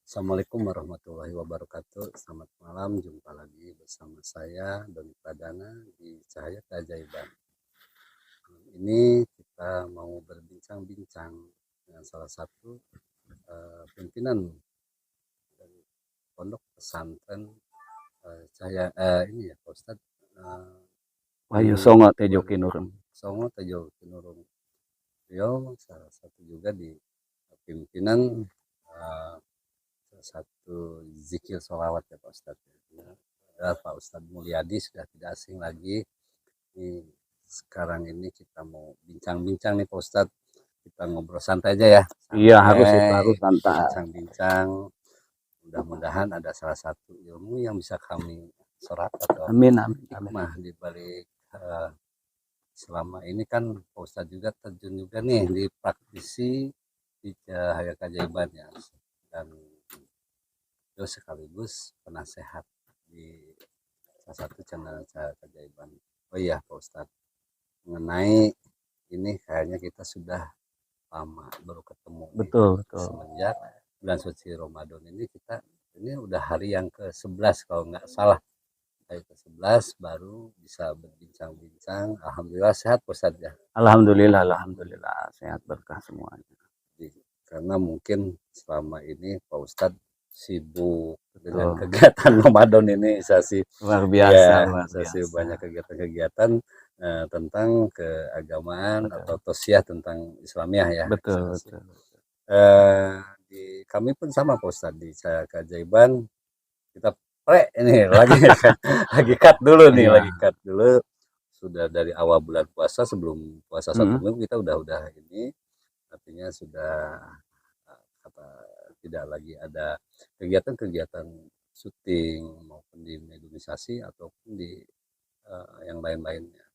Assalamualaikum warahmatullahi wabarakatuh. Selamat malam, jumpa lagi bersama saya Doni Pradana di Cahaya Keajaiban. Ini kita mau berbincang-bincang dengan salah satu pimpinan dari pondok pesantren Cahaya ini ya Pak Ustadz di Wahyu Songo Tejo Kinurung. Songo Tejo Kinurung. Beliau salah satu juga di pimpinan salah satu zikir sholawat ya Pak Ustadz. Ya, Pak Ustadz Mulyadi sudah tidak asing lagi. Ini sekarang ini kita mau bincang-bincang nih Pak Ustadz. Kita ngobrol santai aja ya. Iya harus itu, harus santai. Bincang-bincang. Mudah-mudahan ada salah satu ilmu yang bisa kami serap atau Amin, amin, amin. hikmah di balik selama ini kan Pak Ustadz juga terjun juga nih di praktisi di Cahaya Keajaiban ya. Dan terus sekaligus penasehat di salah satu channel Cahaya Keajaiban. Oh iya Pak Ustadz, mengenai ini kayaknya kita sudah lama baru ketemu Betul, betul. semenjak bulan suci Ramadan ini udah hari yang ke-11 kalau nggak salah. Hari ke-11 baru bisa berbincang-bincang. Alhamdulillah sehat Pak Ustadz ya. Alhamdulillah sehat berkah semuanya. Karena mungkin selama ini Pak Ustadz sibuk dengan kegiatan Ramadan ini luar biasa, banyak kegiatan-kegiatan tentang keagamaan atau tausiah tentang Islamiah ya. Betul. Kami pun sama Pak Ustadz di Cahaya Keajaiban kita ini lagi cut dulu nih, lagi cut dulu sudah dari awal bulan puasa sebelum puasa 1 minggu kita udah ini artinya sudah tidak lagi ada kegiatan-kegiatan syuting maupun di mediumisasi ataupun di yang lain-lainnya.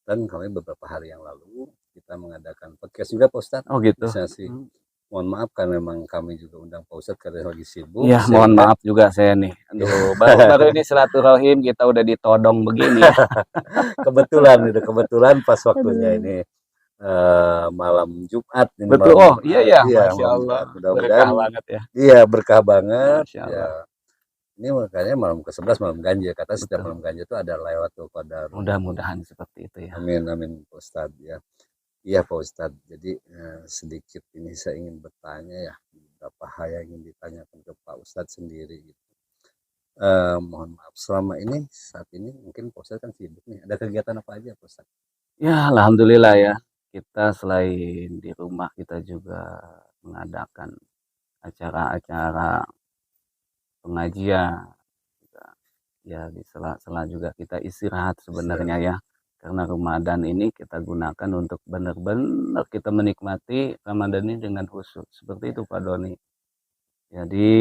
Dan kami beberapa hari yang lalu kita mengadakan podcast juga Pak Ustadz. Oh gitu. Mohon maaf kan memang kami juga undang Pak Ustadz karena lagi sibuk. Iya mohon maaf juga saya nih. Aduh baru ini silaturahim kita udah ditodong begini ya. kebetulan pas waktunya ini malam Jumat ini. Betul. Iya Masya Allah. Mudah-mudahan banget ya. Iya berkah banget. Masya Allah. Ya. Ini makanya malam ke-11 malam ganjil. Kata setiap malam ganjil itu ada Lailatul Qadar. Mudah-mudahan seperti itu ya. Amin Pak Ustadz ya. Iya Pak Ustadz. Jadi sedikit ini saya ingin bertanya ya beberapa hal yang ingin ditanyakan ke Pak Ustadz sendiri gitu. Mohon maaf selama ini saat ini mungkin Pak Ustadz kan sibuk nih. Ada kegiatan apa aja Pak Ustadz? Ya alhamdulillah ya. Kita selain di rumah kita juga mengadakan acara-acara pengajian ya di sela-sela juga kita istirahat sebenarnya ya, karena Ramadan ini kita gunakan untuk benar-benar kita menikmati Ramadan ini dengan khusyuk seperti itu Pak Doni. Jadi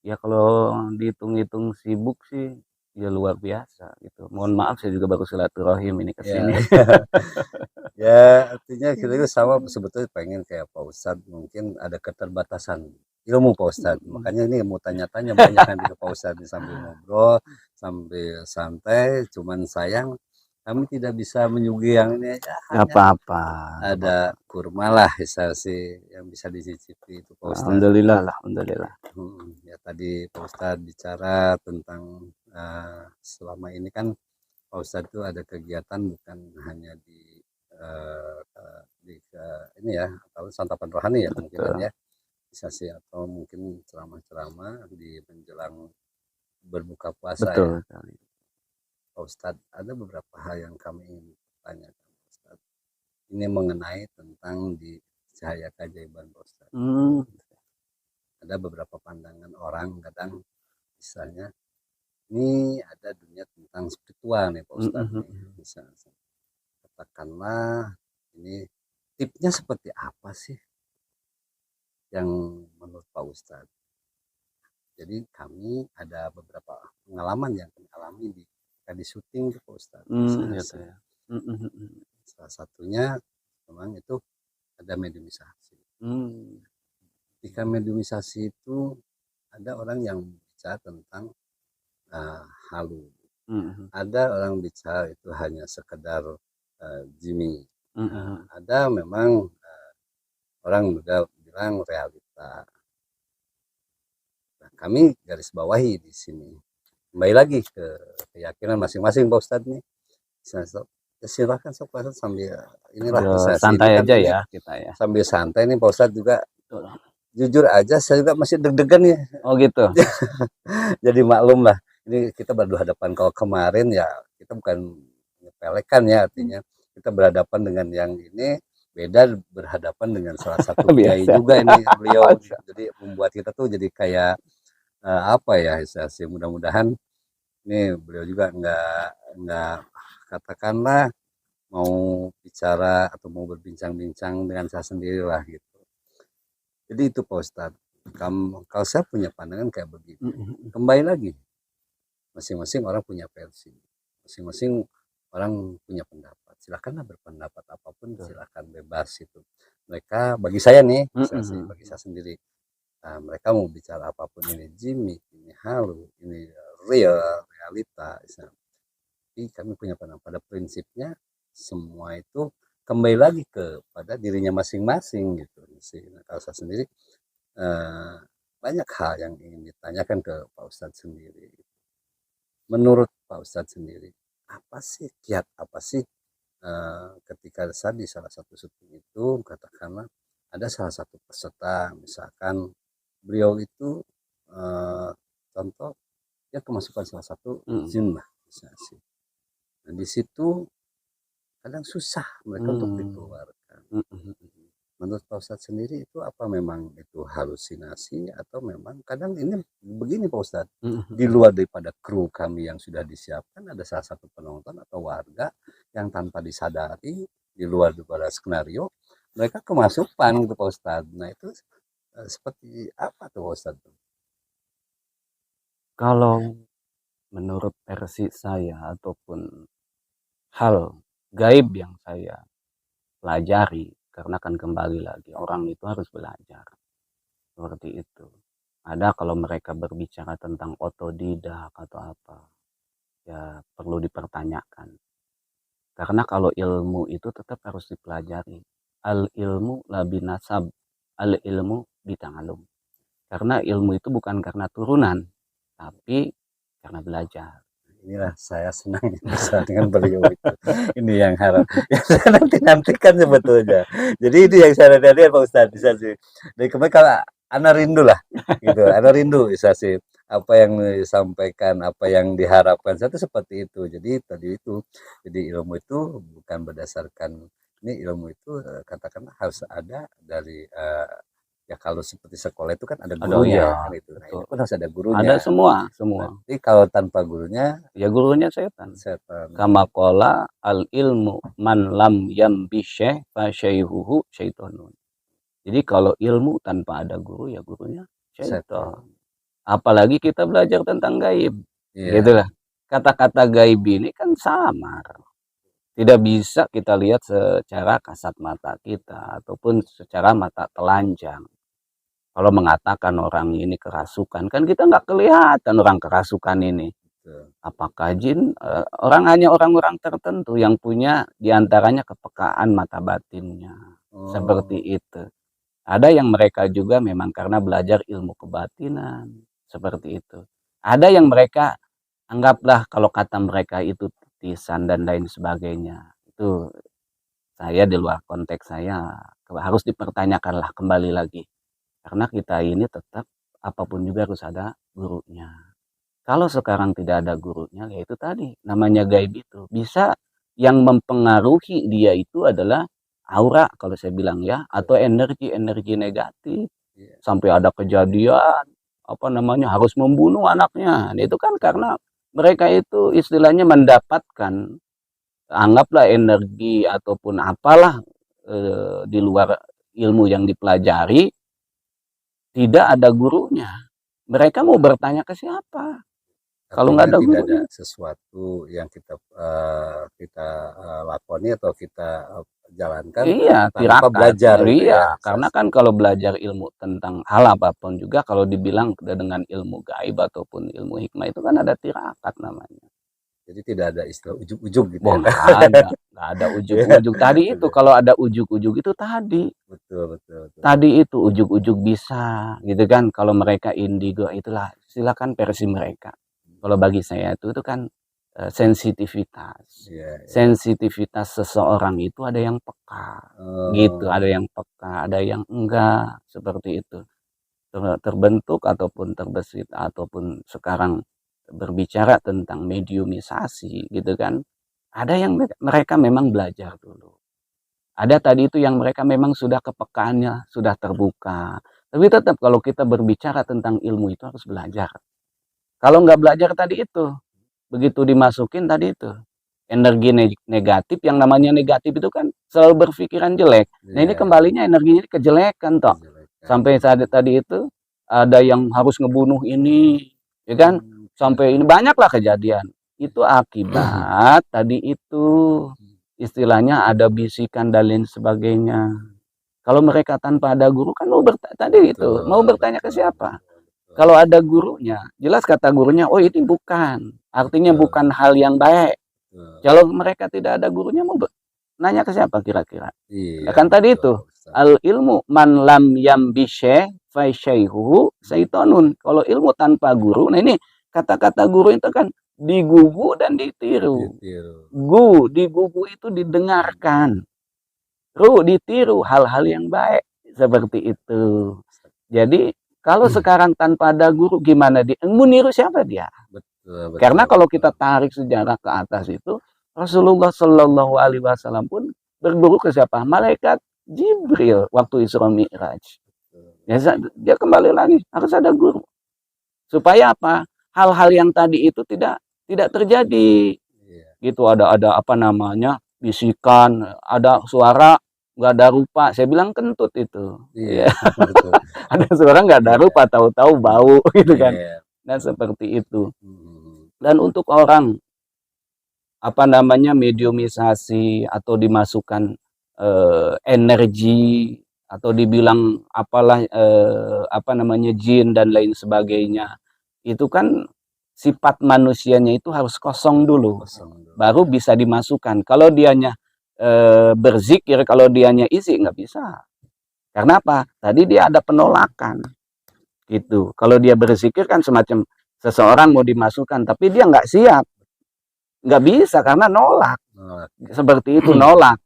ya kalau dihitung-hitung sibuk sih ya luar biasa gitu. Mohon maaf saya juga baru silaturahim ini ke sini. Ya artinya kita itu sama sebetulnya pengen kayak Pak Ustadz, mungkin ada keterbatasan ilmu Pak Ustadz. Makanya ini mau tanya-tanya banyak nanti ke Pak Ustadz sambil ngobrol, sambil santai. Cuman sayang kami tidak bisa menyuguhi yang ini aja. Gak apa-apa. Ada kurma lah sih yang bisa dicicipi itu Pak Ustadz. Alhamdulillah. Ya tadi Pak Ustadz bicara tentang selama ini kan Pak Ustadz itu ada kegiatan bukan hanya di ini ya atau santapan rohani ya kemungkinan ya bisa sih atau mungkin ceramah-ceramah di menjelang berbuka puasa. Betul. Ya Pak Ustadz, ada beberapa hal yang kami ingin tanyakan Pak Ustadz. Ini mengenai tentang di Cahaya Keajaiban Pak Ustadz. Ada beberapa pandangan orang kadang misalnya ini ada dunia tentang spiritual nih Pak Ustadz misalnya. Katakanlah ini tipsnya seperti apa sih yang menurut Pak Ustadz? Jadi kami ada beberapa pengalaman yang kami alami di syuting ke Pak Ustadz. Salah satunya memang itu ada mediumisasi. Ketika mediumisasi itu ada orang yang bicara tentang halu. Ada orang bicara itu hanya sekedar jimmy. Ada memang orang juga bilang realita. kami garis bawahi di sini. Kembali lagi ke keyakinan masing-masing Pak Ustadz nih. Silakan sok Pak Ustadz sambil inilah santai kan aja ya kita ya. Sambil santai nih Pak Ustadz juga. Betul. Jujur aja saya juga masih deg-degan ya. Oh gitu. Jadi maklum lah. Ini kita berhadapan, kalau kemarin ya kita bukan menyepelekan ya, artinya kita berhadapan dengan yang ini beda, berhadapan dengan salah satu kiai juga ini beliau. Jadi membuat kita tuh jadi kayak apa ya, sih mudah-mudahan ini beliau juga nggak katakanlah mau bicara atau mau berbincang-bincang dengan saya sendiri lah gitu. Jadi itu Pak Ustadz, kalau saya punya pandangan kayak begitu. Kembali lagi, masing-masing orang punya versi, masing-masing orang punya pendapat. Silakanlah berpendapat apapun, silakan bebas itu. Mereka, bagi saya nih, bagi saya sendiri, mereka mau bicara apapun, ini Jimmy, ini halu, ini realita. Tapi kami punya pandangan, pada prinsipnya semua itu kembali lagi kepada dirinya masing-masing gitu. Nah, kalau saya sendiri banyak hal yang ingin ditanyakan ke Pak Ustadz sendiri. Menurut Pak Ustadz sendiri, apa sih kiat apa sih ketika saya di salah satu syuting itu, katakanlah ada salah satu peserta, misalkan beliau itu contoh ya kemasukan salah satu jin lah misalnya sih. Nah di situ kadang susah mereka untuk dikeluarkan. Menurut Pak Ustadz sendiri itu apa memang itu halusinasi atau memang kadang ini begini Pak Ustadz, di luar daripada kru kami yang sudah disiapkan, ada salah satu penonton atau warga yang tanpa disadari di luar daripada skenario mereka kemasukan ke Pak Ustadz. Nah itu seperti apa tuh Pak Ustadz? Kalau menurut versi saya ataupun hal gaib yang saya pelajari, karena kan kembali lagi orang itu harus belajar seperti itu. Ada kalau mereka berbicara tentang otodidak atau apa, ya perlu dipertanyakan, karena kalau ilmu itu tetap harus dipelajari. Al ilmu la binasab, al ilmu bita'allum. Karena ilmu itu bukan karena turunan, tapi karena belajar. Inilah saya senang bisa dengan beliau itu. Ini yang harap yang saya nantikan sebetulnya. Jadi ini yang saya nantikan Pak Ustadz, bisa sih. Dari kemarin kalau Ana rindu lah, gitu. Ana rindu bisa sih apa yang disampaikan, apa yang diharapkan. Satu seperti itu. Jadi tadi itu, jadi ilmu itu bukan berdasarkan ini, ilmu itu katakanlah harus ada dari ya kalau seperti sekolah itu kan ada gurunya kan itu. Nah, itu kan harus ada gurunya. Ada semua. Nanti kalau tanpa gurunya, ya gurunya setan. Kama qala al ilmu man lam yambishe fa syaihuhu syaitonun. Jadi kalau ilmu tanpa ada guru, ya gurunya syaitan. Apalagi kita belajar tentang gaib. Gitu lah. Kata-kata gaib ini kan samar. Tidak bisa kita lihat secara kasat mata kita ataupun secara mata telanjang. Kalau mengatakan orang ini kerasukan, kan kita nggak kelihatan orang kerasukan ini. Apakah jin? Hanya orang-orang tertentu yang punya diantaranya kepekaan mata batinnya. Seperti itu. Ada yang mereka juga memang karena belajar ilmu kebatinan. Seperti itu. Ada yang mereka anggaplah kalau kata mereka itu titisan dan lain sebagainya. Itu saya di luar konteks saya harus dipertanyakanlah kembali lagi. Karena kita ini tetap apapun juga harus ada gurunya. Kalau sekarang tidak ada gurunya, ya itu tadi namanya gaib itu. Bisa yang mempengaruhi dia itu adalah aura kalau saya bilang ya, atau energi-energi negatif. Sampai ada kejadian apa namanya harus membunuh anaknya. Itu kan karena mereka itu istilahnya mendapatkan anggaplah energi ataupun apalah di luar ilmu yang dipelajari. Tidak ada gurunya. Mereka mau bertanya ke siapa? Kalau nggak ada gurunya. Tidak ada sesuatu yang kita lakoni atau kita jalankan tanpa belajar. Iya, karena kan kalau belajar ilmu tentang hal apapun juga, kalau dibilang dengan ilmu gaib ataupun ilmu hikmah itu kan ada tirakat namanya. Jadi tidak ada istilah ujug-ujug gitu Wah, ya, Kak? nggak ada Iya, ujug-ujug. Tadi itu tidak. kalau ada ujug-ujug itu tadi. Betul betul betul. Tadi itu ujug-ujug bisa, gitu kan. Kalau mereka indigo itulah silakan versi mereka. Kalau bagi saya itu kan sensitivitas. Iya iya. Sensitivitas seseorang itu ada yang peka, gitu. Ada Oh, yang peka, ada yang enggak, seperti itu. Terbentuk ataupun terbesit ataupun sekarang berbicara tentang mediumisasi, gitu kan. Ada yang mereka memang belajar dulu. Ada tadi itu yang mereka memang sudah kepekaannya sudah terbuka. Tapi tetap kalau kita berbicara tentang ilmu itu harus belajar. Kalau nggak belajar tadi itu, begitu dimasukin tadi itu, energi negatif, yang namanya negatif itu kan selalu berpikiran jelek. Nah ini iya, kembalinya energinya kejelekan toh. kejelekan. Sampai saat tadi itu ada yang harus ngebunuh ini, ya kan? Oke. Sampai ini banyaklah kejadian. Itu akibat tadi itu istilahnya ada bisikan dan lain sebagainya. Kalau mereka tanpa ada guru kan tadi itu mau Betul bertanya ke betul siapa? betul betul. Kalau ada gurunya, jelas kata gurunya, oh ini bukan, artinya Betul, bukan hal yang baik. betul. Kalau mereka tidak ada gurunya mau nanya ke siapa kira-kira? Ya Iya, kan tadi betul, itu Pak Ustadz. al ilmu man lam yambishe fasyaihu saitonun. Kalau ilmu tanpa guru, nah ini kata-kata guru itu kan digugu dan ditiru. Ditiru. Digugu itu didengarkan. Ditiru hal-hal yang baik seperti itu. Jadi kalau sekarang tanpa ada guru gimana dia? Mau niru siapa dia? Betul, Karena betul, kalau betul. kita tarik sejarah ke atas itu Rasulullah Shallallahu Alaihi Wasallam pun berguru ke siapa? Malaikat Jibril waktu Isra Mi'raj. Ya, dia kembali lagi harus ada guru supaya apa? Hal-hal yang tadi itu tidak terjadi. Iya, Gitu ada apa namanya bisikan, ada suara nggak ada rupa. Saya bilang kentut itu. iya, Ya, betul. ada suara nggak ada Iya, rupa, tahu-tahu bau gitu kan. iya. Nah seperti itu. Hmm, Dan untuk orang apa namanya mediumisasi atau dimasukkan energi atau dibilang apalah apa namanya jin dan lain sebagainya, itu kan sifat manusianya itu harus kosong dulu kosong dulu. baru bisa dimasukkan. Kalau dianya berzikir, kalau dianya isi nggak bisa. Karena apa? Tadi dia ada penolakan gitu. Kalau dia berzikir kan semacam seseorang mau dimasukkan tapi dia nggak siap, nggak bisa karena nolak. Nolak. Seperti itu nolak.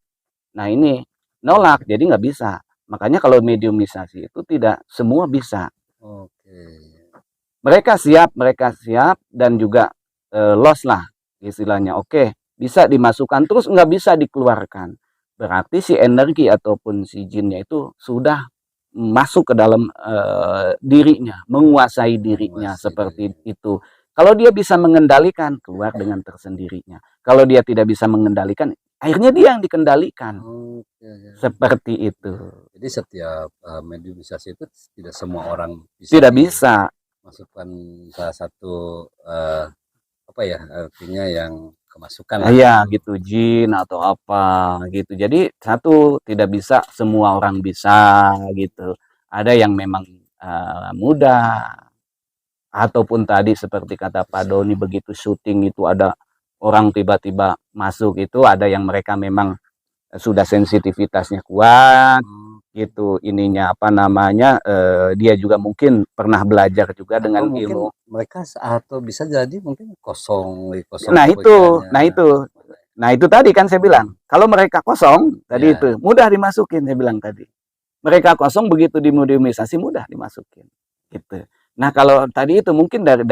Nah ini nolak jadi nggak bisa. Makanya kalau mediumisasi itu tidak semua bisa. Oke. Mereka siap dan juga loss lah istilahnya. Oke, bisa dimasukkan terus nggak bisa dikeluarkan. Berarti si energi ataupun si jinnya itu sudah masuk ke dalam dirinya, menguasai dirinya Menguasai seperti diri. itu. Kalau dia bisa mengendalikan, keluar dengan tersendirinya. Kalau dia tidak bisa mengendalikan, akhirnya dia yang dikendalikan. Oke. Seperti itu. Jadi setiap mediumisasi itu tidak semua orang bisa Tidak bisa. dimasukkan salah satu apa ya artinya yang kemasukan lah Iya gitu. gitu jin atau apa gitu. Jadi satu tidak bisa semua orang bisa gitu. Ada yang memang mudah ataupun tadi seperti kata Pak Susah. Doni begitu syuting itu ada orang tiba-tiba masuk itu ada yang mereka memang sudah sensitivitasnya kuat Hmm. gitu ininya apa namanya dia juga mungkin pernah belajar juga Atau dengan mungkin ilmu. mereka atau bisa jadi mungkin kosong kosong Nah itu, pemikirannya. nah itu. Nah itu tadi kan saya bilang, kalau mereka kosong, tadi Ya, itu mudah dimasukin saya bilang tadi. Mereka kosong begitu dimodiumisasi mudah dimasukin. Gitu. Nah kalau tadi itu mungkin dari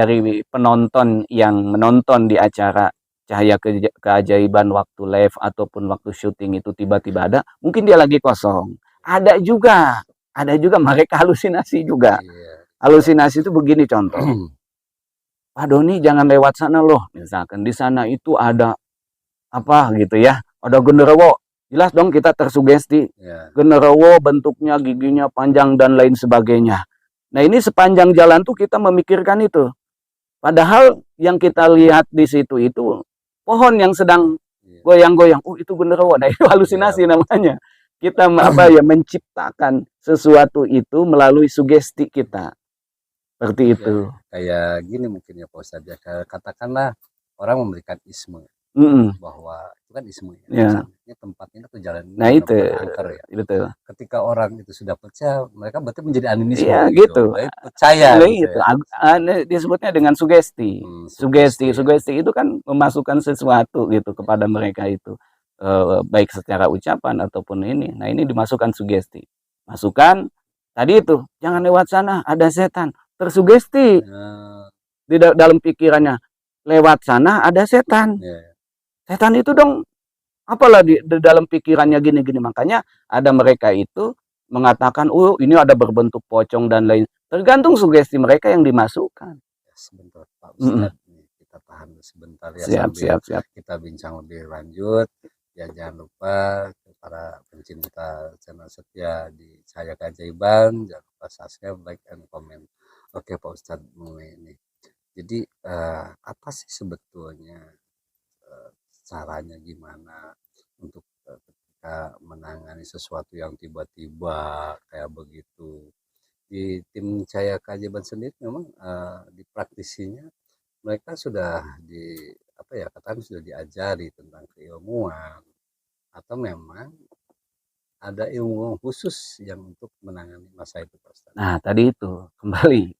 penonton yang menonton di acara Cahaya Keajaiban waktu live ataupun waktu syuting itu tiba-tiba ada, mungkin dia lagi kosong. Ada juga mereka halusinasi juga. iya. Halusinasi itu begini contoh. Pak Doni jangan lewat sana loh, misalkan di sana itu ada apa gitu ya, ada genderuwo, jelas dong kita tersugesti. Ya, Genderuwo bentuknya giginya panjang dan lain sebagainya. Nah ini sepanjang jalan tuh kita memikirkan itu, padahal yang kita lihat di situ itu pohon yang sedang iya, goyang-goyang. Oh itu genderuwo. Nah itu iya, halusinasi namanya. Kita apa ya menciptakan sesuatu itu melalui sugesti kita seperti ya, itu. kayak gini mungkin ya Pak Ustadz ya katakanlah orang memberikan isme Mm-mm. bahwa itu kan isme ya. Ya. Ini tempatnya atau jalan ini Nah itu bukan angker ya. betul. Ketika orang itu sudah percaya, mereka berarti menjadi animisme Iya gitu. gitu. Berarti percaya Nah, gitu itu ya. disebutnya dengan sugesti. Sugesti. Sugesti itu kan memasukkan sesuatu gitu kepada mereka itu. Baik secara ucapan ataupun ini. Nah, ini dimasukkan sugesti. Masukkan tadi itu, jangan lewat sana, ada setan. Tersugesti di dalam pikirannya. Lewat sana ada setan. Setan itu dong apalah di dalam pikirannya gini-gini. Makanya ada mereka itu mengatakan, oh ini ada berbentuk pocong dan lain. Tergantung sugesti mereka yang dimasukkan. Sebentar Pak Ustadz, kita tahan sebentar ya siap. Kita bincang lebih lanjut. Ya jangan lupa para pencinta channel setia di Cahaya Keajaiban, jangan lupa subscribe, like, and comment. Oke Pak Ustadz, mulai ini. Jadi apa sih sebetulnya caranya gimana untuk ketika menangani sesuatu yang tiba-tiba kayak begitu? Di tim Cahaya Keajaiban sendiri memang di praktisinya mereka sudah katakan sudah diajari tentang keilmuan atau memang ada ilmu khusus yang untuk menangani masa itu Pak Ustadz? Nah tadi itu kembali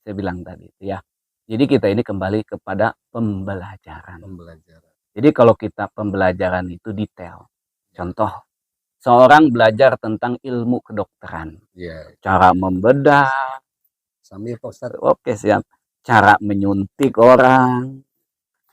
saya bilang tadi ya. Jadi kita ini kembali kepada pembelajaran. Jadi kalau kita pembelajaran itu detail. Contoh, seorang belajar tentang ilmu kedokteran. Cara membedah. Sambil Pak Ustadz. Oke siap. Cara menyuntik orang.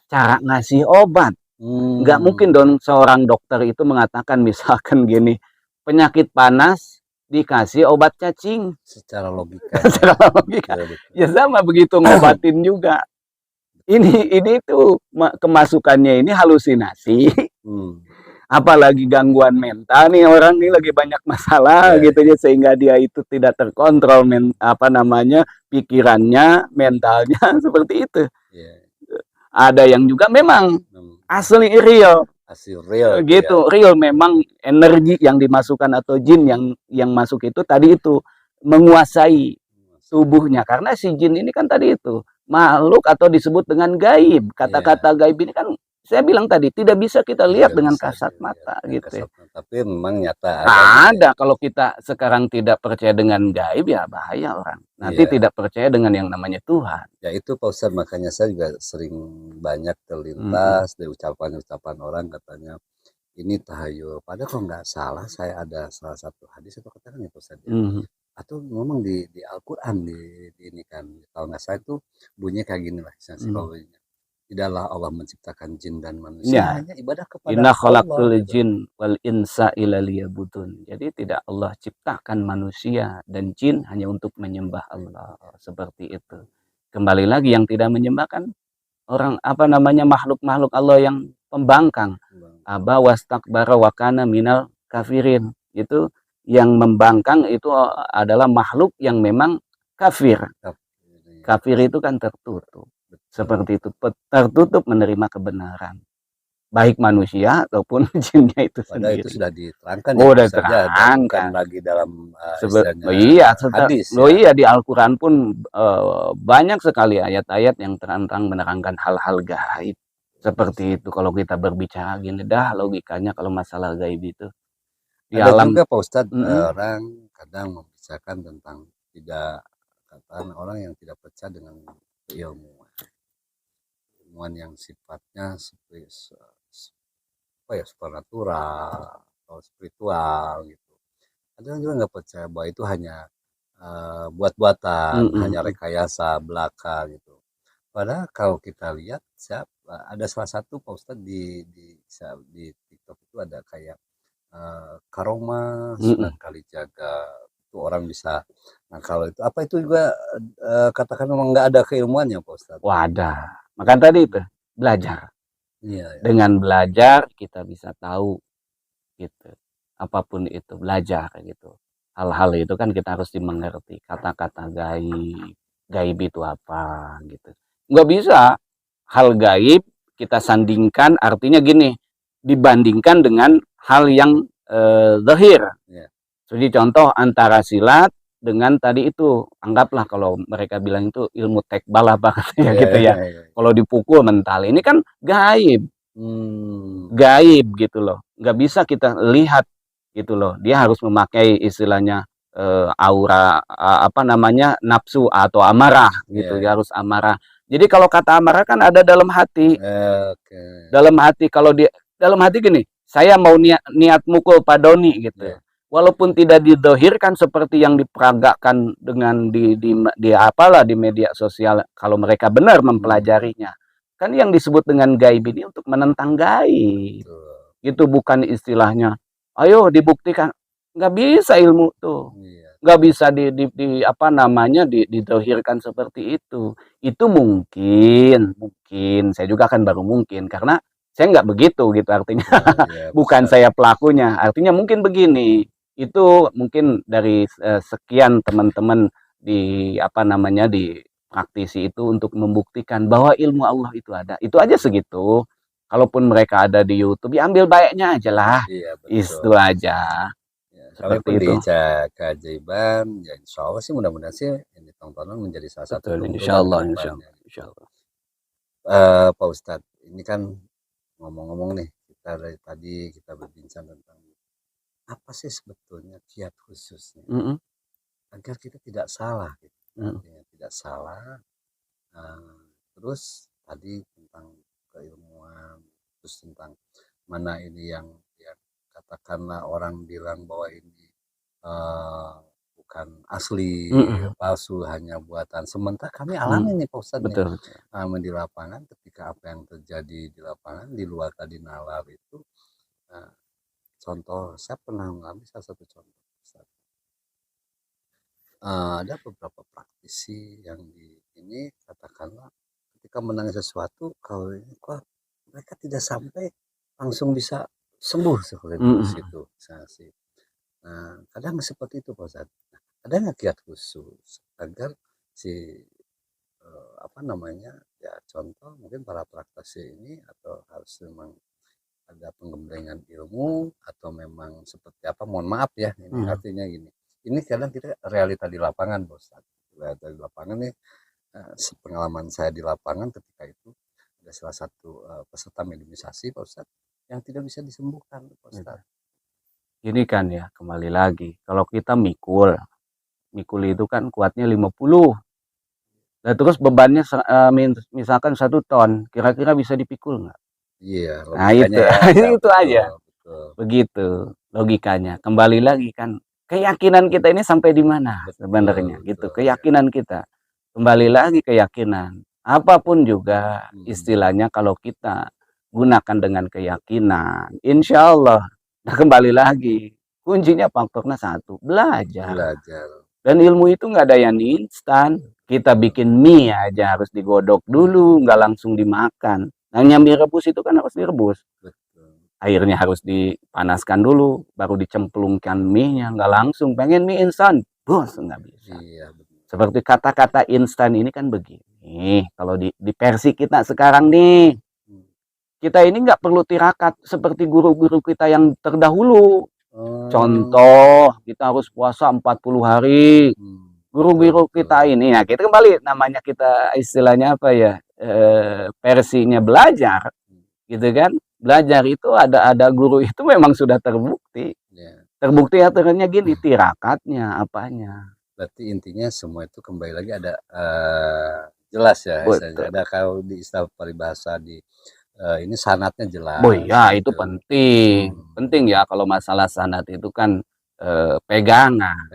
Cara ngasih obat. Nggak mungkin dong seorang dokter itu mengatakan misalkan gini. Penyakit panas dikasih obat cacing. Secara logika. Secara logika. Ya sama begitu ngobatin juga. Ini tuh kemasukannya ini halusinasi. Apalagi gangguan mental nih, orang ini lagi banyak masalah gitu ya, sehingga dia itu tidak terkontrol pikirannya, mentalnya seperti itu. Ada yang juga memang asli real. Gitu, real memang energi yang dimasukkan atau jin yang masuk itu tadi itu menguasai tubuhnya, karena si jin ini kan tadi itu makhluk atau disebut dengan gaib. Kata-kata gaib ini kan saya bilang tadi tidak bisa kita lihat dengan kasat mata gitu. Tapi memang nyata ada. Kalau kita sekarang tidak percaya dengan gaib ya bahaya orang. Nanti tidak percaya dengan yang namanya Tuhan. Ya itu Pak Ustadz, makanya saya juga sering banyak terlintas dari ucapan-ucapan orang katanya ini tahayul. Padahal kalau nggak salah saya ada salah satu hadis itu katakan ya Pak Ustadz. Atau ngomong di Al-Quran di ini kan, kalau nggak salah itu bunyinya kayak gini lah psikologinya. Tidaklah Allah menciptakan jin dan manusia hanya ibadah kepada Inna khalaqtul jin wal insa illa liya'budun. Jadi tidak Allah ciptakan manusia dan jin hanya untuk menyembah Allah. Seperti itu. Kembali lagi yang tidak menyembah kan orang makhluk-makhluk Allah yang pembangkang. Aba wastakbara wa kana minal kafirin. Itu yang membangkang itu adalah makhluk yang memang kafir. Kafir itu kan tertutup. Seperti itu, tertutup menerima kebenaran. Baik manusia ataupun jinnya itu sendiri. Itu sudah diterangkan sudah diterangkan lagi dalam hadis. Di Al-Quran pun banyak sekali ayat-ayat yang terang-terang menerangkan hal-hal gaib. Seperti itu kalau kita berbicara gini logikanya kalau masalah gaib itu. Di alam juga Pak Ustadz, orang kadang membicarakan tentang orang yang tidak percaya dengan ilmuwan yang sifatnya supernatural atau spiritual gitu. Ada juga nggak percaya bahwa itu hanya buat-buatan, hanya rekayasa belaka gitu. Padahal kalau kita lihat ada salah satu Pak Ustadz di TikTok itu ada kayak karoma Sunan Kalijaga. Itu orang bisa, nah kalau itu apa itu juga katakan memang nggak ada keilmuannya Pak Ustadz? Ada. Maka tadi itu belajar. Dengan belajar kita bisa tahu gitu. Apapun itu belajar gitu. Hal-hal itu kan kita harus dimengerti. Kata-kata gaib itu apa gitu. Nggak bisa hal gaib kita sandingkan, artinya gini, dibandingkan dengan hal yang zahir. Jadi contoh antara silat dengan tadi itu, anggaplah kalau mereka bilang itu ilmu tekbal apa katanya Iya, gitu ya. iya. Kalau dipukul mental, ini kan gaib, Hmm. gaib gitu loh. Nggak bisa kita lihat gitu loh. Dia harus memakai istilahnya aura apa namanya nafsu atau amarah gitu. Iya, Dia iya. harus amarah. Jadi kalau kata amarah kan ada dalam hati. Oke. Dalam hati kalau dia dalam hati gini, saya mau niat mukul Pak Doni gitu. Iya. Walaupun tidak didohirkan seperti yang diperagakan dengan di apalah di media sosial kalau mereka benar mempelajarinya. Kan yang disebut dengan gaib ini untuk menentang gaib. Betul. Itu bukan istilahnya, ayo dibuktikan. Nggak bisa ilmu tuh. Iya. Nggak bisa di apa namanya didohirkan seperti itu. Itu mungkin saya juga kan baru mungkin karena saya nggak begitu gitu artinya. Iya, Bukan bisa. saya pelakunya. Artinya mungkin begini. Itu mungkin dari sekian teman-teman di apa namanya di praktisi itu untuk membuktikan bahwa ilmu Allah itu ada. Itu aja segitu. Kalaupun mereka ada di YouTube, ya ambil baiknya aja lah. Iya, betul. Itu aja. Ya, Seperti kalaupun di itu. keajaiban, ya insya Allah sih mudah-mudahan sih ini tontonan menjadi salah satu Betul, insya tuntunan ke Allah, insya depannya. Allah, insya Allah. Pak Ustadz, ini kan ngomong-ngomong nih, kita dari tadi kita berbincang tentang apa sih sebetulnya kiat khususnya agar kita tidak salah, gitu. Artinya tidak salah. Terus tadi tentang keilmuan, terus tentang mana ini yang katakanlah orang bilang bahwa ini bukan asli, palsu, hanya buatan. Sementara kami alami nih Pak Ustadz nih, Betul, betul. di lapangan ketika apa yang terjadi di lapangan di luar tadi nalar itu, contoh saya pernah mengalami salah satu contoh Ustadz. Ada beberapa praktisi yang di ini katakanlah ketika menangani sesuatu kalau ini kok mereka tidak sampai langsung bisa sembuh seperti itu situ sih. Nah, kadang seperti itu Pak Ustadz. Ada nggak kiat khusus agar si apa namanya ya contoh mungkin para praktisi ini atau harus memang ada pengembangan ilmu atau memang seperti apa, mohon maaf ya ini artinya gini, ini kadang kita realita di lapangan Pak Ustadz. Realita di lapangan nih, pengalaman saya di lapangan ketika itu ada salah satu peserta mediumisasi Pak Ustadz yang tidak bisa disembuhkan Pak Ustadz. Ini kan ya kembali lagi kalau kita mikul itu kan kuatnya 50. Nah terus bebannya misalkan 1 ton, kira-kira bisa dipikul nggak? Iya, Nah itu ya, itu betul, aja betul. begitu logikanya. Kembali lagi kan keyakinan kita ini sampai di mana sebenarnya gitu, keyakinan kita kembali lagi keyakinan apapun juga istilahnya kalau kita gunakan dengan keyakinan insya Allah. Nah kembali lagi kuncinya faktornya satu, belajar. Dan ilmu itu nggak ada yang instan. Kita bikin mie aja harus digodok dulu, nggak langsung dimakan. Nah mie rebus itu kan harus direbus, airnya harus dipanaskan dulu baru dicemplungkan mie-nya, nggak langsung pengen mie instan bos, nggak bisa. Seperti kata-kata instan ini kan begini, kalau di versi kita sekarang nih, kita ini nggak perlu tirakat seperti guru-guru kita yang terdahulu. Contoh, kita harus puasa 40 hari. Guru-guru kita ini, nah kita kembali namanya kita istilahnya apa ya, versinya belajar, gitu kan? Belajar itu ada guru itu memang sudah terbukti. Terbukti aturannya gini, tirakatnya, apanya. Berarti intinya semua itu kembali lagi ada jelas ya, ada kalau di istilah peribahasa di ini sanatnya jelas. Oh iya, itu penting. Penting ya kalau masalah sanat itu kan pegangan.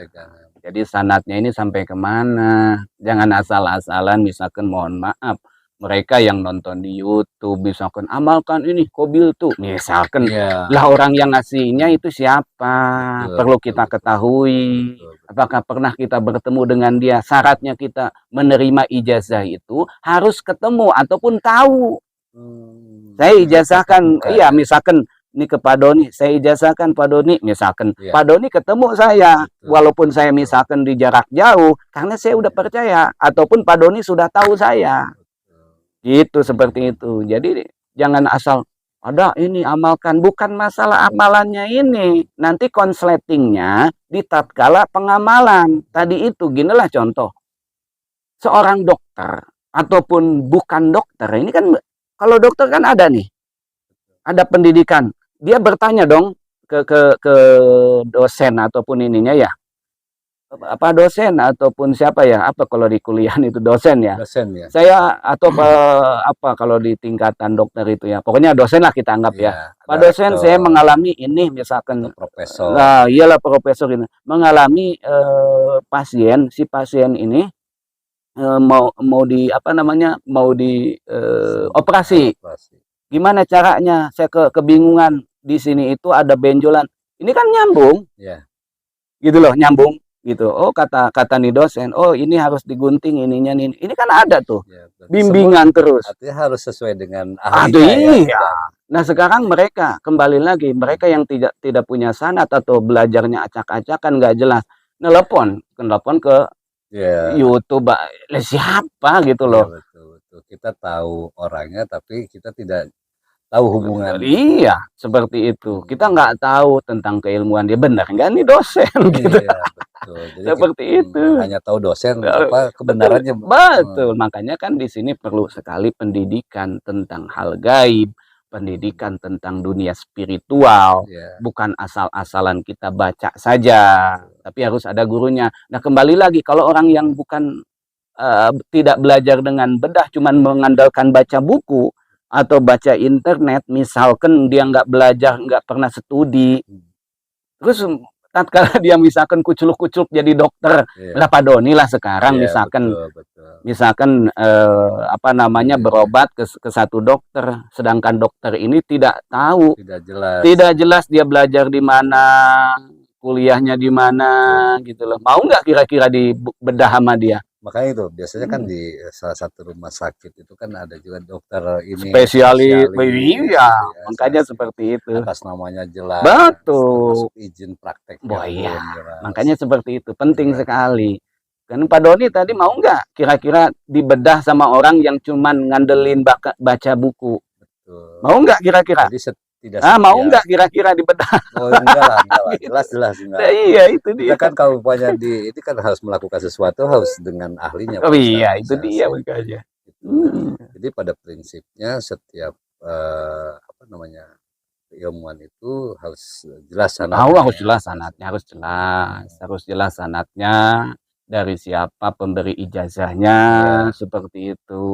Jadi sanatnya ini sampai kemana? Jangan asal-asalan, misalkan mohon maaf, mereka yang nonton di YouTube, misalkan amalkan ini kobil tuh, misalkan lah orang yang ngasihnya itu siapa? Perlu kita ketahui. Apakah pernah kita bertemu dengan dia? Syaratnya kita menerima ijazah itu harus ketemu ataupun tahu. Saya ijazahkan, iya misalkan ini ke Pak Doni, saya ijazahkan Pak Doni, misalkan Pak Doni ketemu saya, walaupun saya misalkan di jarak jauh, karena saya udah percaya, ataupun Pak Doni sudah tahu saya, gitu seperti itu. Jadi jangan asal ada ini amalkan, bukan masalah amalannya ini. Nanti konsletingnya di tatkala pengamalan. Tadi itu ginilah contoh. Seorang dokter ataupun bukan dokter, ini kan kalau dokter kan ada nih, ada pendidikan. Dia bertanya dong ke dosen ataupun ininya ya. Apa dosen ataupun siapa ya, apa kalau di kuliah itu dosen ya, Dosen ya. saya atau apa kalau di tingkatan dokter itu ya, pokoknya dosen lah kita anggap ya. Iya, Pak ada dosen, saya rektor mengalami ini misalkan, atau profesor. nah iyalah profesor ini mengalami pasien, si pasien ini mau di apa namanya, mau di operasi. Operasi. Gimana caranya? Saya kebingungan. Di sini itu ada benjolan. Ini kan nyambung, Ya, gitu loh, nyambung gitu. Oh, kata nih dosen, oh ini harus digunting ininya nih. Ini kan ada tuh ya. Berarti bimbingan terus. artinya harus sesuai dengan Aduh ahlinya ya. iya. Nah sekarang mereka kembali lagi, mereka yang tidak punya sanad atau belajarnya acak-acakan nggak jelas, telepon ke Ya, YouTube, siapa gitu iya, loh. betul, betul. Kita tahu orangnya tapi kita tidak tahu hubungan. Iya, seperti itu. Kita nggak tahu tentang keilmuan dia, benar nggak nih dosen gitu. Iya, betul. Jadi Seperti itu. hanya tahu dosen apa kebenarannya. Betul, makanya kan di sini perlu sekali pendidikan tentang hal gaib, pendidikan tentang dunia spiritual, Ya, bukan asal-asalan kita baca saja, tapi harus ada gurunya. Nah, kembali lagi kalau orang yang bukan tidak belajar dengan bedah, cuman mengandalkan baca buku atau baca internet, misalkan dia nggak belajar, nggak pernah studi, terus tatkala dia misalkan kuculuk-kuculuk jadi dokter, iya. lah Pak Doni lah sekarang Iya, misalkan betul. misalkan apa namanya Iya. berobat ke satu dokter, sedangkan dokter ini tidak tahu, Tidak jelas. tidak jelas dia belajar di mana, kuliahnya di mana, gitu loh. Mau nggak kira-kira di bedah sama dia? Makanya itu biasanya kan di salah satu rumah sakit itu kan ada juga dokter ini Spesialis, gitu iya, ya, makanya seperti itu. atas namanya jelas, Betul. termasuk izin prakteknya Wah iya, pun jelas. makanya seperti itu, penting Jelas. sekali. Kan Pak Doni tadi mau nggak kira-kira dibedah sama orang yang cuman ngandelin baca buku? Betul. Mau nggak kira-kira? Jadi tidak Mau setia. nggak kira-kira dibedah? Oh enggak lah, Gitu. jelas enggak. Nah, iya itu Kita dia. kan kalau umpamanya ini kan harus melakukan sesuatu harus dengan ahlinya. Oh Pak iya, itu Ustadz. dia makanya. Gitu. Jadi pada prinsipnya setiap apa namanya keilmuan itu harus jelas sanadnya. Harus jelas sanadnya, harus jelas sanadnya, dari siapa pemberi ijazahnya, seperti itu.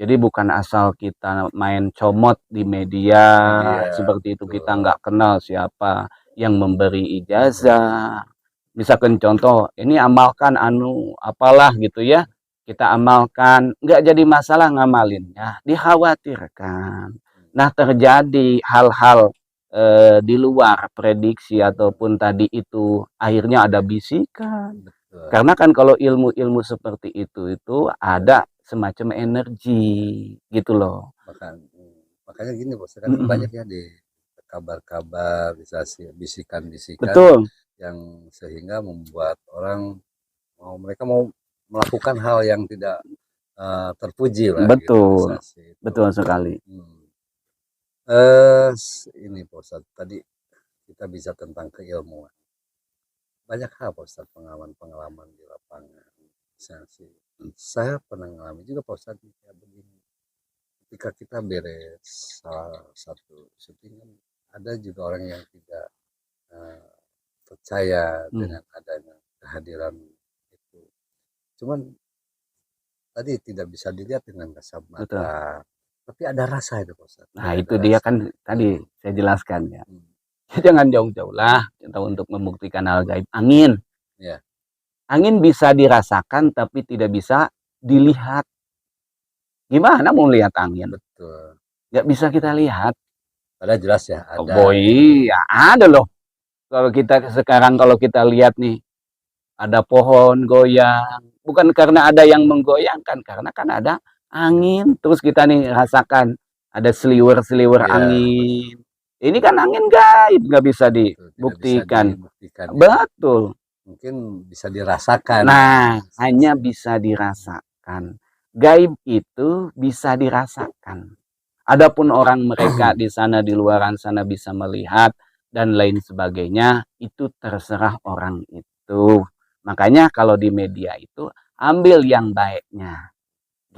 Jadi bukan asal kita main comot di media, seperti itu, kita nggak kenal siapa yang memberi ijazah. Misalkan contoh, ini amalkan apalah gitu ya, kita amalkan, nggak jadi masalah ngamalinnya, dikhawatirkan. Nah terjadi hal-hal di luar prediksi ataupun tadi itu akhirnya ada bisikan. Karena kan kalau ilmu-ilmu seperti itu ada semacam energi gitu loh. Makanya gini bos, kan banyak ya di kabar-kabar, bisikan-bisikan. Betul. Yang sehingga membuat orang mereka mau melakukan hal yang tidak terpuji lah. Betul, gitu, betul sekali. Ini Pak Ustadz, tadi kita bisa tentang keilmuan. Banyak hal Pak Ustadz, pengalaman di lapangan. Saya pernah mengalami juga Pak Ustadz kayak begini. Ketika kita beres salah satu syutingan, ada juga orang yang tidak percaya dengan adanya kehadiran itu. Cuman tadi tidak bisa dilihat dengan kasat mata. Betul. Tapi ada rasa itu Pak Ustadz. Nah itu dia kan tadi saya jelaskan ya. Jangan jauh-jauh lah kita untuk membuktikan hal gaib. Angin. Ya. Angin bisa dirasakan tapi tidak bisa dilihat. Gimana mau lihat angin? Betul. Nggak bisa kita lihat. Padahal jelas ya ada. Oh iya, ada loh. Kalau kita lihat nih, ada pohon goyang. Bukan karena ada yang menggoyangkan, karena kan ada angin. Terus kita nih rasakan ada seliwer-seliwer angin. Ini kan angin gaib, nggak bisa dibuktikan. Betul. Mungkin bisa dirasakan. Nah, hanya bisa dirasakan. Gaib itu bisa dirasakan. Adapun orang mereka di sana di luaran sana bisa melihat dan lain sebagainya, itu terserah orang itu. Makanya kalau di media itu ambil yang baiknya,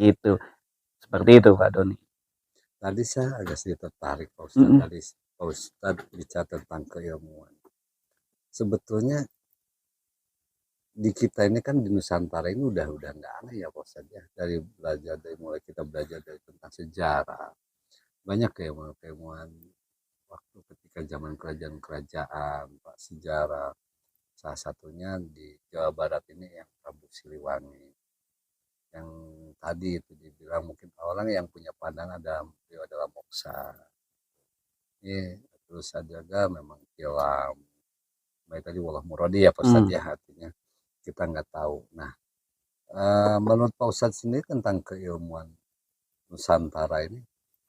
gitu. Seperti itu Pak Doni. Tadi saya agak sedikit tertarik Pak Ustadz, tadi Pak Ustadz bicara tentang keilmuan. Sebetulnya di kita ini kan di Nusantara ini udah nggak aneh ya Pak Ustadz ya. Dari belajar dari mulai kita belajar dari tentang sejarah, banyak keilmuan waktu ketika zaman kerajaan-kerajaan, Pak, sejarah. Salah satunya di Jawa Barat ini yang Prabu Siliwangi. Yang tadi itu dibilang mungkin orang yang punya pandangan beliau adalah moksa. Terus ada juga memang ilham. Baik tadi wallah muradi ya Pak Ustadz ya, artinya kita nggak tahu. Nah, menurut Pak Ustadz sendiri tentang keilmuan Nusantara ini,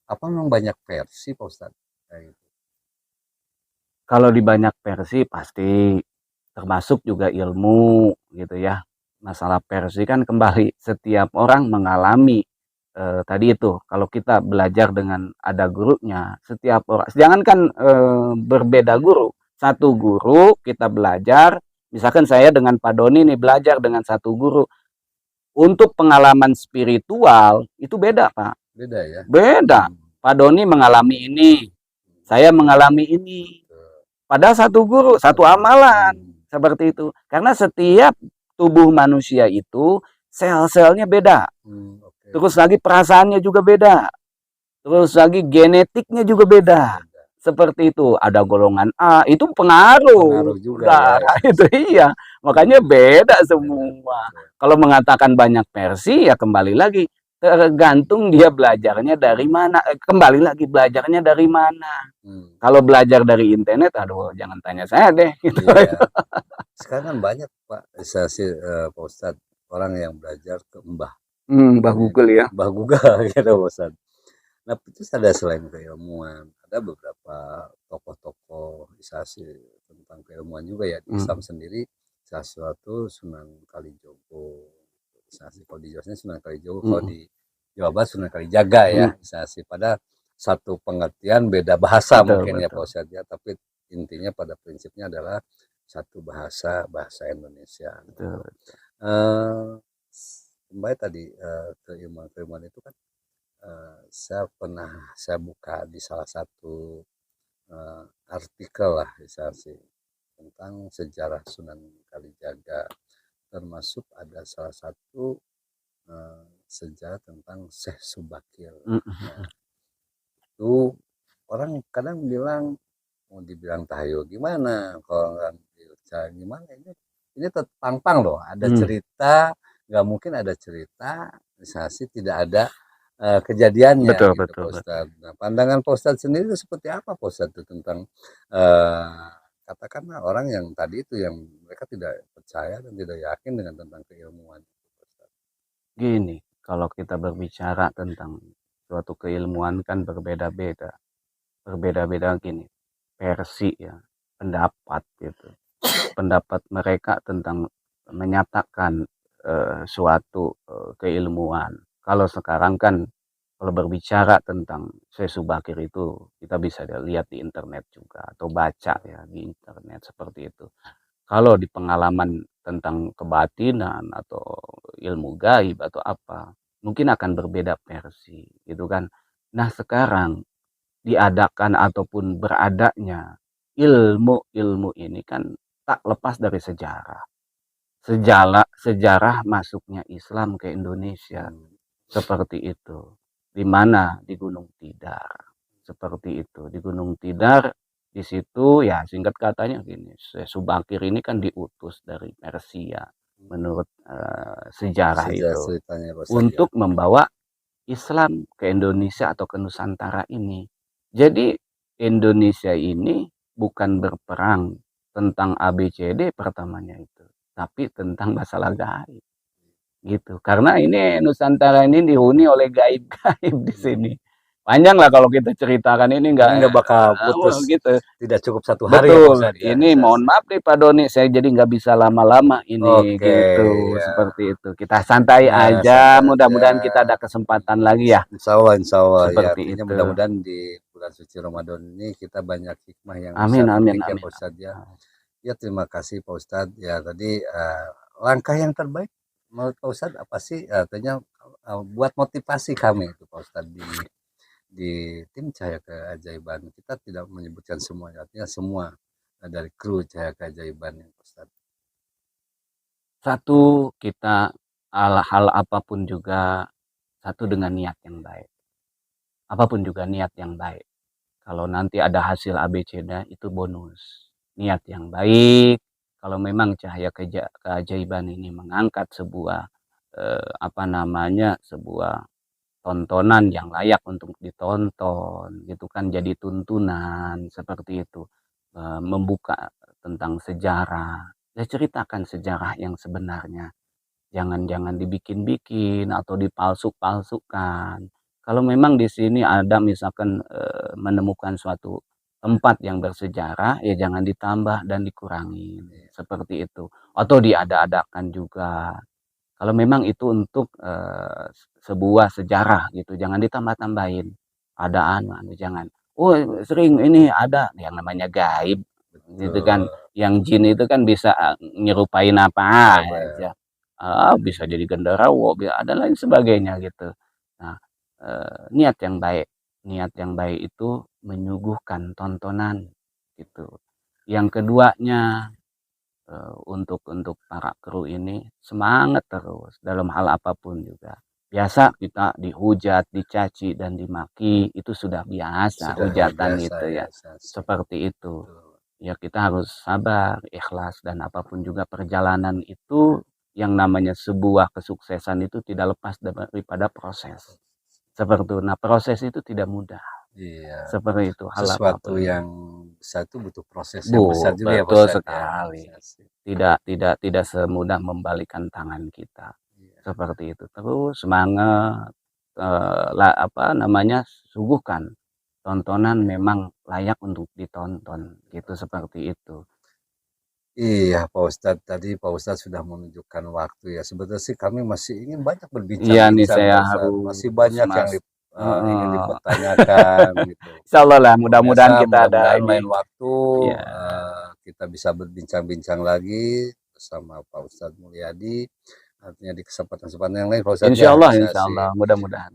apa memang banyak versi Pak Ustadz? Kayak gitu. Kalau di banyak versi pasti termasuk juga ilmu gitu ya. Masalah versi kan kembali setiap orang mengalami tadi itu. Kalau kita belajar dengan ada gurunya, setiap orang jangankan berbeda guru, satu guru kita belajar, misalkan saya dengan Pak Doni nih belajar dengan satu guru, untuk pengalaman spiritual itu beda Pak. Beda ya? Beda. Pak Doni mengalami ini, saya mengalami ini. Padahal satu guru, satu amalan. Seperti itu. Karena setiap tubuh manusia itu sel-selnya beda. Terus lagi perasaannya juga beda. Terus lagi genetiknya juga beda. Seperti itu. Ada golongan A, itu pengaruh juga darah ya. Itu iya. Makanya beda semua. Kalau mengatakan banyak versi ya kembali lagi tergantung dia belajarnya dari mana. Kembali lagi belajarnya dari mana. Kalau belajar dari internet, aduh jangan tanya saya deh. Gitu. Iya. Sekarang kan banyak Pak, saya Pak Ustadz, orang yang belajar ke Mbah. Mbah Google ya. Mbah Google gitu Pak Ustadz. Nah itu ada selain keilmuan, ada beberapa tokoh-tokoh isasi tentang keilmuan juga ya. Di Islam sendiri salah satu Sunan Kalijogo. Isasi kalau di Jawa Sunan Kalijogo, kalau di Jawa Barat Sunan Kalijaga ya. Isasi pada satu pengertian beda bahasa mungkin ya Pak Ustadz ya, tapi intinya pada prinsipnya adalah satu bahasa Indonesia. Kembali tadi keilmuan itu kan saya buka di salah satu artikel lah sih tentang sejarah Sunan Kalijaga, termasuk ada salah satu sejarah tentang Syekh Subakir. Nah, itu orang kadang bilang mau dibilang tahayul gimana, kalau nggak gimana, ini terpang-pang loh, ada cerita, nggak mungkin ada cerita sih tidak ada kejadiannya. Betul, gitu, betul, betul. Nah, pandangan Pak Ustadz sendiri itu seperti apa Pak Ustadz itu tentang katakanlah orang yang tadi itu yang mereka tidak percaya dan tidak yakin dengan tentang keilmuan. Gini, kalau kita berbicara tentang suatu keilmuan kan berbeda-beda. Berbeda-beda gini, versi ya, pendapat gitu. Pendapat mereka tentang menyatakan suatu keilmuan. Kalau sekarang kan kalau berbicara tentang Syekh Subakir itu kita bisa lihat di internet juga atau baca ya di internet seperti itu. Kalau di pengalaman tentang kebatinan atau ilmu gaib atau apa, mungkin akan berbeda versi gitu kan. Nah, sekarang diadakan ataupun beradanya ilmu ini kan tak lepas dari sejarah. Sejarah masuknya Islam ke Indonesia seperti itu. Di mana? Di Gunung Tidar. Seperti itu. Di Gunung Tidar, di situ ya singkat katanya gini, Subakir ini kan diutus dari Persia menurut sejarah itu untuk membawa Islam ke Indonesia atau ke Nusantara ini. Jadi Indonesia ini bukan berperang tentang ABCD pertamanya itu, tapi tentang masalah gaib. Gitu. Karena ini Nusantara ini dihuni oleh gaib-gaib di sini. panjang lah kalau kita ceritakan ini nggak bakal putus, gitu. tidak cukup 1 hari ya Pak Betul, Ustadz ya. ini mohon maaf nih Pak Doni, saya jadi nggak bisa lama-lama ini Oke, gitu, ya. seperti itu. Kita santai Nah, aja, santai mudah-mudahan aja. kita ada kesempatan lagi ya, Insya Allah ya, seperti artinya itu. mudah-mudahan di bulan suci Ramadan ini kita banyak hikmah yang bisa Amin, amin, dipetik ya amin. Pak Ustadz ya. Ya terima kasih Pak Ustadz ya, tadi langkah yang terbaik menurut Pak Ustadz apa sih, artinya buat motivasi kami itu Pak Ustadz di tim Cahaya Keajaiban. Kita tidak menyebutkan semuanya, artinya semua dari kru Cahaya Keajaiban ya Pak Ustadz. Satu, kita hal apapun juga, satu dengan niat yang baik. Apapun juga niat yang baik. Kalau nanti ada hasil ABCD itu bonus. Niat yang baik, kalau memang Cahaya Keajaiban ini mengangkat sebuah sebuah tontonan yang layak untuk ditonton, gitu kan, jadi tuntunan seperti itu. Membuka tentang sejarah, ya ceritakan sejarah yang sebenarnya. Jangan dibikin-bikin atau dipalsu-palsukan. Kalau memang di sini ada misalkan menemukan suatu tempat yang bersejarah, ya jangan ditambah dan dikurangi, seperti itu. Atau diada-adakan juga. Kalau memang itu untuk sebuah sejarah gitu, jangan ditambah-tambahin. Ada anu, jangan. Oh, sering ini ada yang namanya gaib gitu kan. Betul. Yang jin itu kan bisa nyerupain apa aja. Bisa jadi genderuwo, ada lain sebagainya gitu. Nah, niat yang baik, niat yang baik itu menyuguhkan tontonan gitu. Yang keduanya, untuk para kru ini semangat terus dalam hal apapun juga. Biasa kita dihujat, dicaci dan dimaki, itu sudah biasa Sudah hujatan biasa itu ya, ya. Seperti itu. Ya kita harus sabar, ikhlas, dan apapun juga perjalanan itu, yang namanya sebuah kesuksesan itu tidak lepas daripada proses. Seperti itu. Nah, proses itu tidak mudah. Iya. Seperti itu hal Sesuatu apapun. yang besar itu butuh proses yang besar juga ya Pak Betul Ustadz ya. sekali. Tidak semudah membalikan tangan kita. Iya. Seperti itu. Terus semangat, suguhkan tontonan memang layak untuk ditonton gitu, seperti itu. Iya Pak Ustadz, tadi Pak Ustadz sudah menunjukkan waktu ya. Sebetulnya sih kami masih ingin banyak Iya nih, berbincang-bincang saya Pak Ustadz. Masih harus banyak yang ingin heeh. dipertanyakan gitu. Insya Allah lah, mudah-mudahan Pemirsa, kita ada mudah-mudahan ini. lain waktu Ya, kita bisa berbincang-bincang lagi bersama Pak Ustadz Mulyadi. Artinya di kesempatan-kesempatan yang lain Pak Ustadz ya. insya Allah, mudah-mudahan.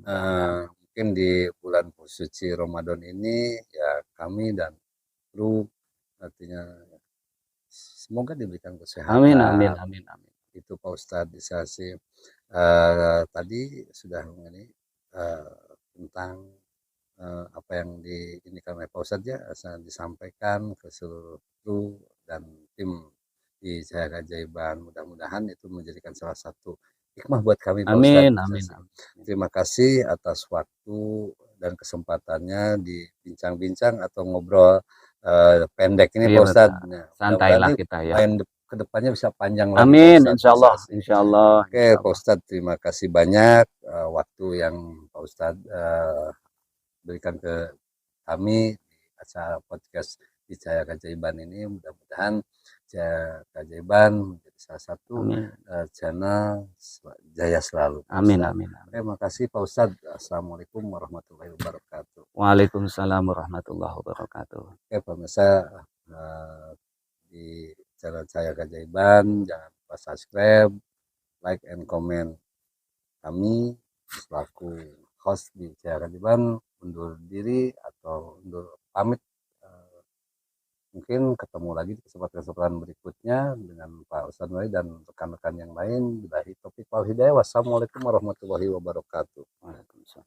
Mungkin di bulan suci Ramadan ini ya kami dan kru artinya semoga diberikan Amin, amin, kesehatan. amin, amin. Itu Pak Ustadz bisa sih. Tadi sudah mengenai tentang apa yang diinikan oleh Pak Ustadz ya, disampaikan ke seluruh kru dan tim di Cahaya Keajaiban. Mudah-mudahan itu menjadikan salah satu hikmah buat kami Pak Amin, Ustadz. amin, amin. Terima kasih atas waktu dan kesempatannya di bincang-bincang atau ngobrol pendek ini Iya Pak betul. Ustadz. Nah, mudah-mudahan Santailah ini kita ya. lain kedepannya bisa panjang lagi Pak Amin, Ustadz. insya Allah, insya Allah, Oke insya Pak Allah. Ustadz, terima kasih banyak waktu yang Pak Ustadz berikan ke kami di acara podcast di Cahaya Keajaiban ini. Mudah-mudahan Cahaya Keajaiban menjadi salah satu channel jaya selalu Pak Amin, Ustadz. amin, amin. Terima kasih Pak Ustadz. Assalamualaikum warahmatullahi wabarakatuh. Waalaikumsalam warahmatullahi wabarakatuh. Oke pemirsa, di channel Cahaya Keajaiban jangan lupa subscribe, like and comment. Kami selaku host di Cahaya Keajaiban undur diri atau undur pamit. Mungkin ketemu lagi di kesempatan-kesempatan berikutnya dengan Pak Ustadz Mulyadi dan rekan-rekan yang lain. Billahi taufiq wal hidayah. Wassalamualaikum warahmatullahi wabarakatuh. Waalaikumsalam.